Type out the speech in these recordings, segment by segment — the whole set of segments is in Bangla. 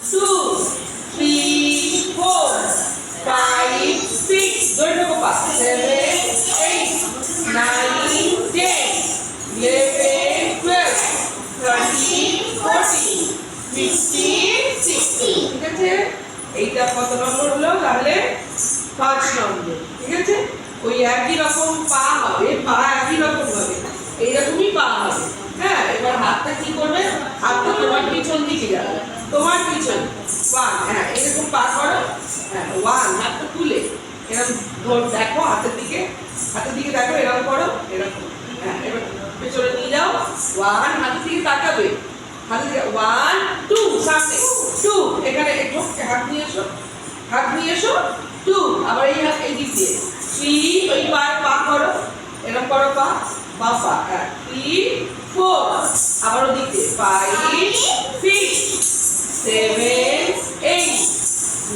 2, 3, 4, 5, 6, 7, 8, 9, 10, 11, 12, 13, 14, 15, 16. ঠিক আছে? এইটা কত নম্বর হলো? তাহলে 5 নম্বর। ঠিক আছে? ওই একই রকম পা হবে, পা একই রকম হবে, এইরকমই পা হবে। হ্যাঁ, এবার হাতটা কি করবে? হাতটা তোমার পিছন দিকে যাবে, তোমার পিছন। 1, হ্যাঁ এরকম পা করো। হ্যাঁ 1, হাতটা তুলে এরকম ধর, দেখো হাতের দিকে দেখো, এরকম করো, এরকম। হ্যাঁ এবার পেছনে নিয়ে যাও। 1, হাতের দিকে তাকাবে, হাতের দিকে 1, 2, সামনে 2, এখানে একটু হাত নিয়ে এসো, 2, আবার এই হাত এই দিক দিয়ে 3, ওই পা করো, এরকম করো পা, পা। হ্যাঁ 3, 4, আবার ওদিক দিয়ে 5, 6, 7, 8,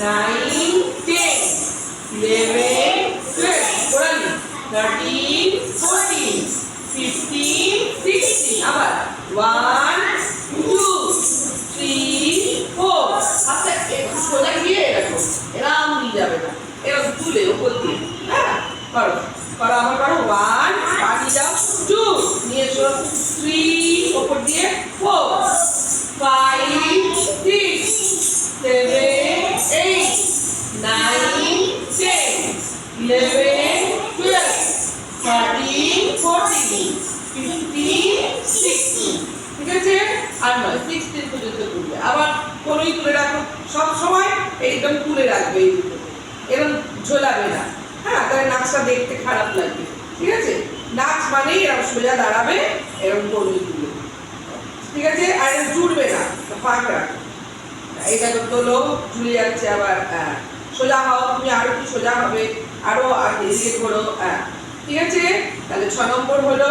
9, 10, 11, 12, 13, 14, 15, 16, আবার 1, 2, 3, 4, হাতটা একটু সোজা গিয়ে এরকম এরকম নিয়ে যাবে না, এরকম তুলে উপর দিয়ে। হ্যাঁ করো আবার করো। 1, পা নিয়ে যাও, 2 নিয়ে এসো, 3 উপর দিয়ে, 4, 5, 6, 7, 8, 9, 10, 11, 12, 13, 14, 15, 16। ঠিক আছে? আর নয় 16 পর্যন্ত তুলবে। আবার কোনোই তুলে রাখো, সব সময় এইরকম তুলে রাখবে, এই দুটো এরকম ঝোলাবে না। হ্যাঁ, তাহলে নাচটা দেখতে খারাপ লাগবে। ঠিক আছে? নাচ মানেই এরকম সোজা দাঁড়াবে, এরকম করবে তুলে। ঠিক আছে? আর এটা জুড়বে না, ফাঁক রাখো। এইটা তো তোলো, ঝুলে যাচ্ছে আবার। হ্যাঁ সোজা হও, তুমি আরো কি সোজা হবে, আরো এদিকে ঘোরো। হ্যাঁ ঠিক আছে? তাহলে 6 নম্বর হলো।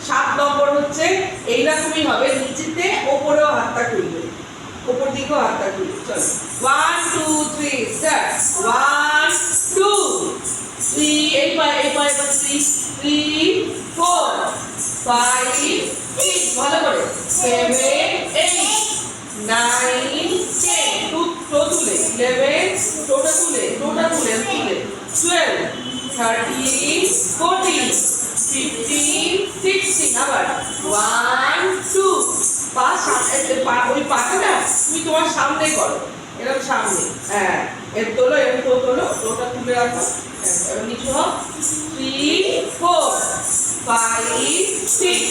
7 নম্বর হচ্ছে এইরকমই হবে, নিচেতে ওপরেও হাতটা খুলবে, ওপর দিকেও হাতটা খুলবে। চলো 1, 2, 3 স্টার্ট। 1, 2, 3, এই পায়ে 3, 4, 5, 6, ভালো করে 7, 8, 9, 10, টো তুলে 11, টোটা তুলে 12, 13, 14, 15, 16, আবার 1, 2, ওই পাটা না তুমি তোমার সামনে করো, এরকম সামনে। হ্যাঁ এর তোলো, টোটা তুলে রাখো। এবার নিচু হও। 3, 4, 5, 6,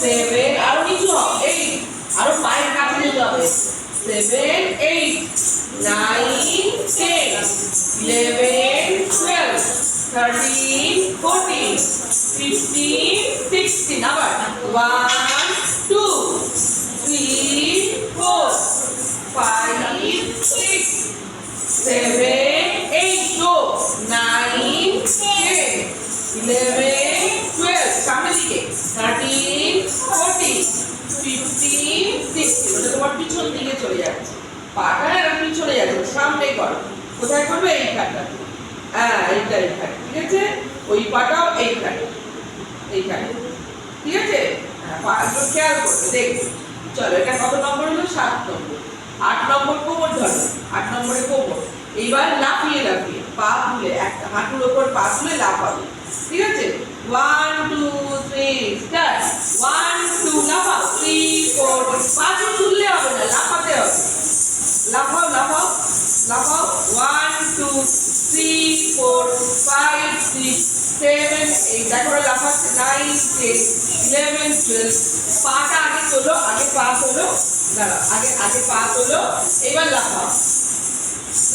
7, আরো নিচু হও। 8, আরো পায়ের কাছে যেতে হবে। 7, 8, 9, 10, 11, 12, 13, 14, 15, 16, আবার 1, 2, 3, 4, 5, 6, 7, 8, 9, 10, 11, 12, সামনের দিকে 13, 14, 15, 16, ওটা তোমার পিছন দিকে চলে যাচ্ছে, পাটা এরকম পিছনে যাচ্ছে, সামনে করো। কোথায় করবে? এইখানটা। হ্যাঁ এইখানে। ঠিক আছে? ওই পাটাও এইখানে। ঠিক আছে? হ্যাঁ পাগুলো খেয়াল করবে, দেখবে। চলো এটা কত নম্বর হলো? 7 নম্বর। 8 নম্বর কোমর ধরো, 8 নম্বরে কোমর। এইবার লাফিয়ে পা তুলে, একটা হাঁটুর ওপর পা তুলে লাফাবে। ঠিক আছে? 1, 2, 3 স্টার্ট। 1, 2 লাফাও, 3, 4, পা তুললে হবে না, লাফাতে হবে। লাফাও 1, 2, 3, 4, 5, 6, 7, 8, দেখো লাফাচ্ছে। 9, 10, 11, 12, পাটা আগে তোলো, পা তোলো, দাঁড়াও, আগে পা তোলো, এবার লাফাও।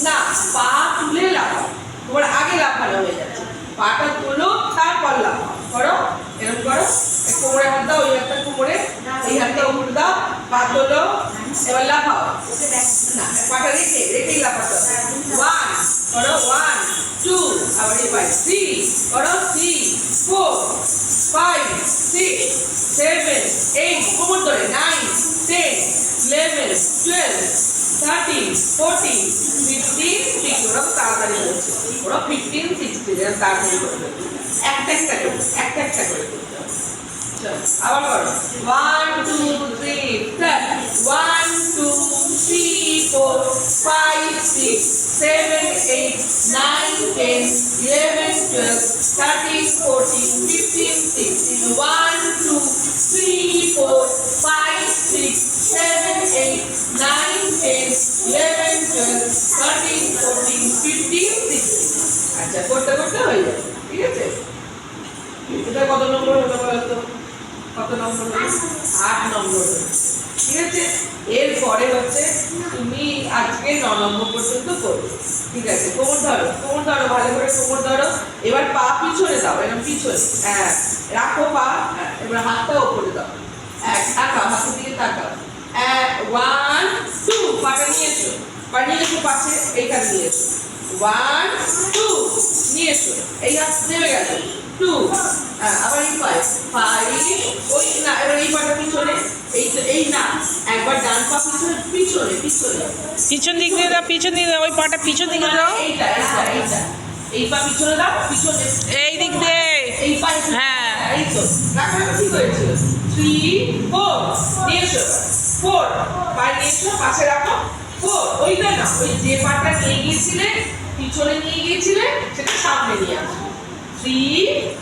না, পা তুলে লাফাও, তোমার আগে লাফানো হয়ে যাচ্ছে। পাটা তোলো, তারপর লাফাও। করো, এরকম করো। কোমরে হাত দাও, ওই হাতটা কোমরে, এই হাতটা উপরে দাও, পা তোলো, এবার লাফাও। না, পাটা রেখেই লাফাতে হবে। 1 করো, 1, 2, আবার এই পায়ে 3 করো, 3, 4, 5, 6, 7, 8, কোমর ধরে 9, 10, 11, 12, 13, 14, 15, 16, ওরা তাড়াতাড়ি করছে, ওরা 15, 16 এরা তাড়াতাড়ি করবে। একটা করে করতে হবে। আবার করো 1, 2, 3 স্টার্ট। 1, 2, 3, 4, 5 6 7 8 9 10 11 12 13 14 15 16 1 2 3 4 5 6 7 8 9 10 11 12 13 14 15 16 আচ্ছা করতে করতে হয়ে যাবে ঠিক আছে এটা কত নম্বর হলো বলতো কত নম্বর হলো 8 নম্বর হলো ঠিক আছে এরপরে হচ্ছে তুমি আজকে 9 নম্বর পর্যন্ত করবে ঠিক আছে কোমর ধরো ভালো করে কোমর ধরো এবার পা পিছনে দাও এরকম পিছনে হ্যাঁ রাখো পা এবার হাতটা উপরে দাও তাকাও হাতের দিকে তাকাও 1 2 পাটা নিয়ে এসো পাশে এইখানে নিয়ে এসো 1 2 নিয়ে এসো এই হাত নেমে গেছে 2 আবার এই 5 ওই না এবার এই পাটা পিছনে এই না একবার ডান পা পিছনে পিছন দিক দিয়ে দাও ওই পাটা পিছন দিকে দাও এইটা এই পা পিছনে দাও পিছনে এই দিক দিয়ে এই পা হ্যাঁ এই তো রাখা ঠিক হয়েছে 3 4 নিয়ে এসো 4 পা নিয়ে এসো পাশে রাখো 4 ওইটা না ওই যে পাটা নিয়ে গিয়েছিলে পিছনে নিয়ে গিয়েছিলে সেটা সামনে নিয়ে আসো 3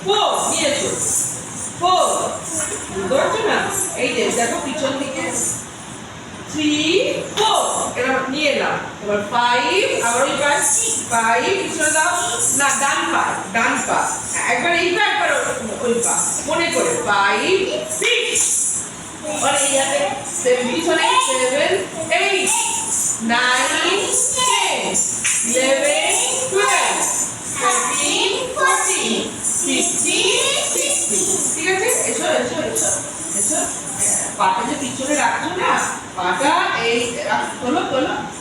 4 নিয়ে এসো 4 ধরছো না এই যে দেখো পিছন দিকে 3 4 এবার নিয়ে নাও এবার 5 আবার ওই পাশ 5 পিছনে দাও না ডান পা একবার এই পা একবার ওই পা মনে করে 5 6 আর এই হাতে পিছনে 7 8 9 10 11 12 13 14 15 16 ঠিক আছে এসো পাটা যে পিছনে রাখছো না পাটা এই তোলো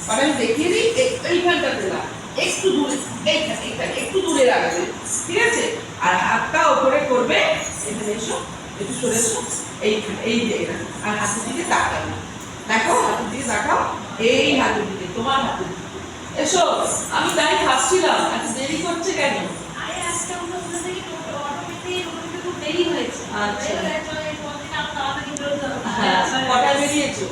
পাটা আমি দেখিয়ে দিই এইখানটাতে না একটু দূরে এইখানে একটু দূরে রাখবে ঠিক আছে আর হাতটা উপরে করবে এখানে এসো একটু সরে এসো এই যে আর হাতের দিকে তাকাবে দেখো হাতের দিকে তাকাও এই হাতের দিকে তোমার হাতের দিকে এসো আমি তাই ভাবছিলাম এত দেরি করছে কেন আচ্ছা হ্যাঁ কটায় বেরিয়েছো?